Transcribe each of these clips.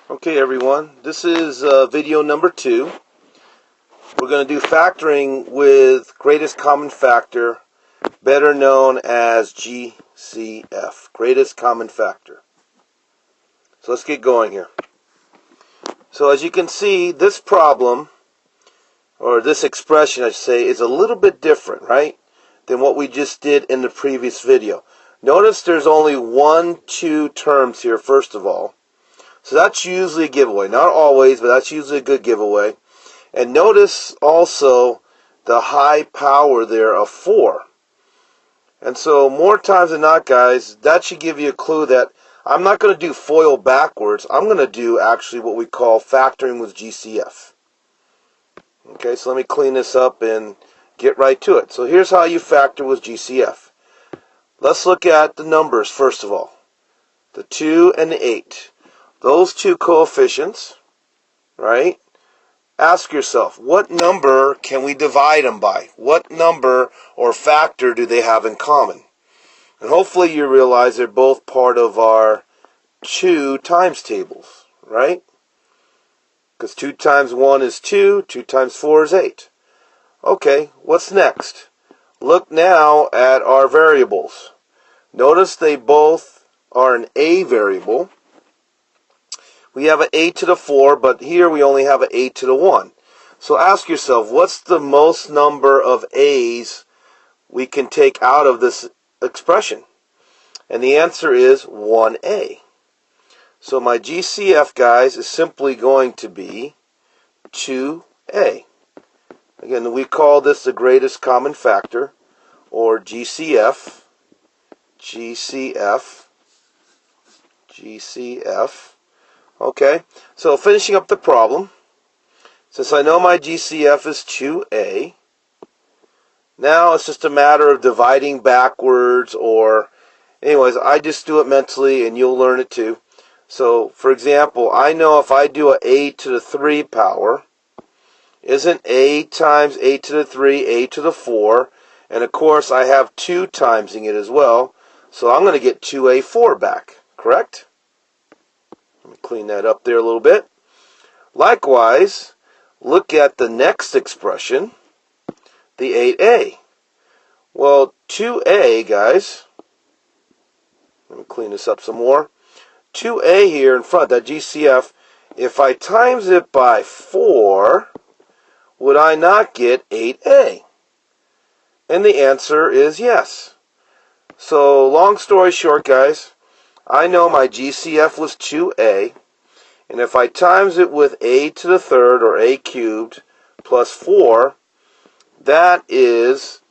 Okay everyone, this is video number 2. We're going to do factoring with greatest common factor, better known as GCF, greatest common factor. So let's get going here. So as you can see, this problem, or this expression I should say, is a little bit different, right, than what we just did in the previous video. Notice there's only 2 terms here, first of all. So that's usually a giveaway. Not always, but that's usually a good giveaway. And notice also the high power there of 4. And so more times than not, guys, that should give you a clue that I'm not going to do FOIL backwards. I'm going to do actually what we call factoring with GCF. Okay, so let me clean this up and get right to it. So here's how you factor with GCF. Let's look at the numbers first of all. The 2 and the 8. Those 2 coefficients, right? Ask yourself, what number can we divide them by? What number or factor do they have in common? And hopefully you realize they're both part of our 2 times tables, right? Because 2 times 1 is 2, 2 times 4 is 8. Okay, what's next? Look now at our variables. Notice they both are an a variable. We have an a to the 4, but here we only have an a to the 1. So ask yourself, what's the most number of a's we can take out of this expression? And the answer is 1a. So my GCF, guys, is simply going to be 2a. Again, we call this the greatest common factor, or GCF. GCF. Okay, so finishing up the problem, since I know my GCF is 2a, now it's just a matter of dividing backwards, or anyways, I just do it mentally and you'll learn it too. So, for example, I know if I do a to the 3 power, isn't a times a to the 3 a to the 4, and of course I have 2 timesing it as well, so I'm going to get 2a4 back, correct? Let me clean that up there a little bit. Likewise, look at the next expression, the 8a. Well, 2a, guys, let me clean this up some more. 2a here in front, that GCF, if I times it by 4, would I not get 8a? And the answer is yes. So, long story short, guys, I know my GCF was 2a, and if I times it with a to the 3rd, or a cubed, plus 4, that is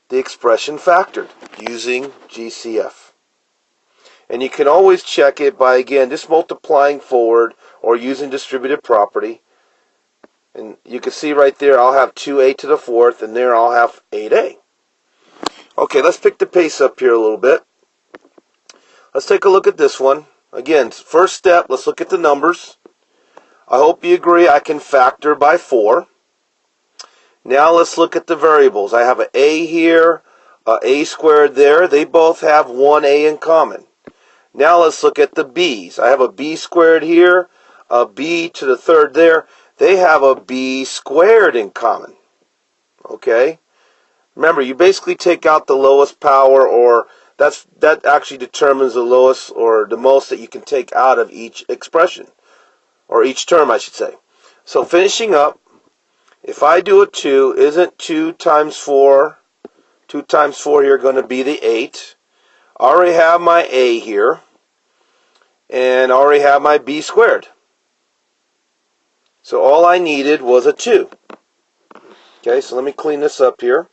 the expression factored using GCF. And you can always check it by, again, just multiplying forward or using distributive property. And you can see right there, I'll have 2a to the 4th, and there I'll have 8a. Okay, let's pick the pace up here a little bit. Let's take a look at this one. Again, first step, let's look at the numbers. I hope you agree I can factor by 4. Now let's look at the variables. I have an a here, a squared there. They both have 1a in common. Now let's look at the b's. I have a b squared here, a b to the 3rd there. They have a b squared in common. Okay? Remember, you basically take out the lowest power, or that actually determines the lowest or the most that you can take out of each expression, or each term, I should say. So finishing up, if I do a 2, isn't 2 times 4 here going to be the 8? I already have my a here, and I already have my b squared. So all I needed was a 2. Okay, so let me clean this up here.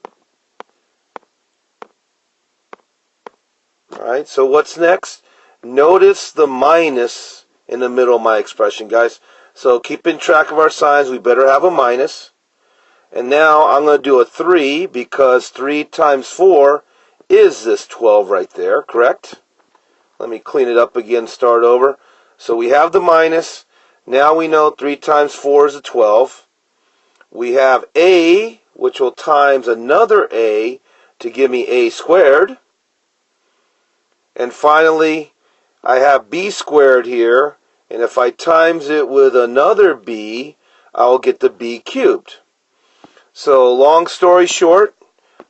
Alright, so what's next? Notice the minus in the middle of my expression, guys. So keeping track of our signs, we better have a minus. And now I'm going to do a 3, because 3 times 4 is this 12 right there, correct? Let me clean it up again, start over. So we have the minus. Now we know 3 times 4 is a 12. We have a, which will times another a to give me a squared. And finally, I have b squared here, And if I times it with another b, I will get the b cubed. So long story short,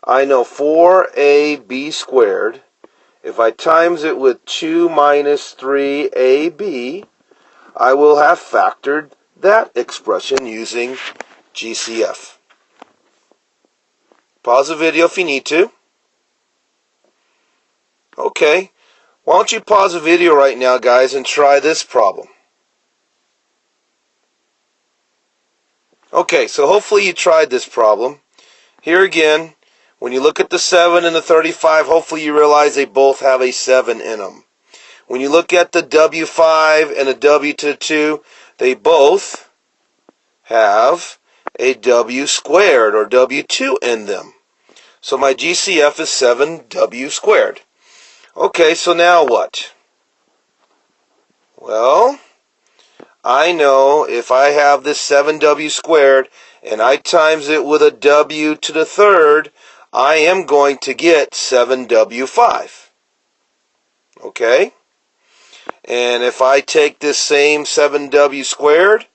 I know 4ab squared. If I times it with 2 minus 3ab, I will have factored that expression using GCF. Pause the video if you need to. Okay, why don't you pause the video right now, guys, and try this problem. Okay, so hopefully you tried this problem. Here again, when you look at the 7 and the 35, hopefully you realize they both have a 7 in them. When you look at the W5 and the W to the 2, they both have a W squared or W2 in them. So my GCF is 7W squared. Okay, so now what? Well, I know if I have this 7W squared and I times it with a W to the third, I am going to get 7W5. Okay? And if I take this same 7W squared,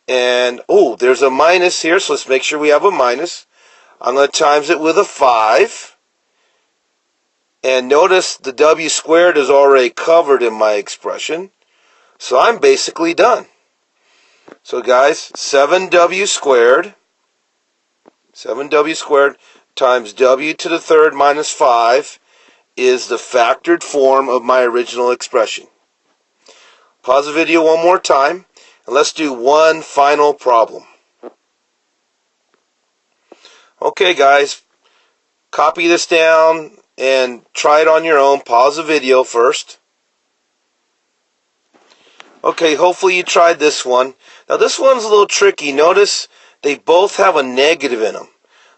and, oh, there's a minus here, so let's make sure we have a minus. I'm going to times it with a 5. And notice the W squared is already covered in my expression. So I'm basically done. So guys, 7W squared times W to the third minus 5 is the factored form of my original expression. Pause the video one more time, and let's do one final problem. Okay, guys, copy this down and try it on your own. Pause the video first. Okay, hopefully you tried this one. Now this one's a little tricky. Notice they both have a negative in them.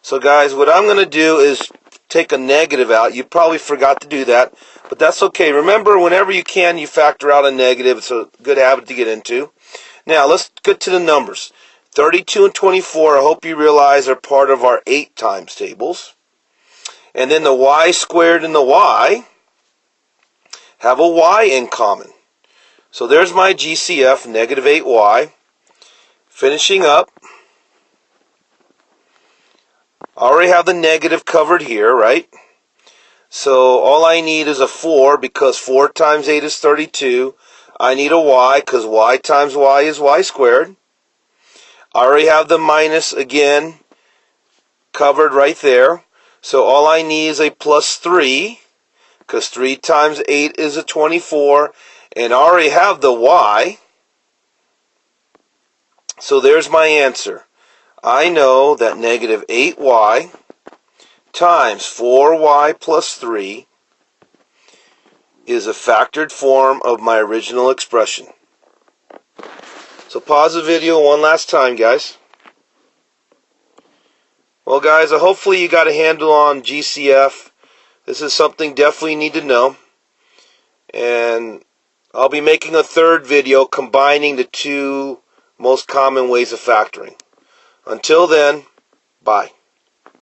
So guys, what I'm going to do is take a negative out. You probably forgot to do that, but that's okay. Remember, whenever you can, you factor out a negative. It's a good habit to get into. Now, let's get to the numbers. 32 and 24, I hope you realize, are part of our 8 times tables. And then the y squared and the y have a y in common. So there's my GCF, negative 8y. Finishing up, I already have the negative covered here, right? So all I need is a 4, because 4 times 8 is 32. I need a y, because y times y is y squared. I already have the minus, again, covered right there. So all I need is a plus 3, because 3 times 8 is a 24. And I already have the y. So there's my answer. I know that negative 8y times 4y plus 3 is a factored form of my original expression. So pause the video one last time, guys. Well, guys, hopefully you got a handle on GCF. This is something definitely you need to know. And I'll be making a third video combining the 2 most common ways of factoring. Until then, bye.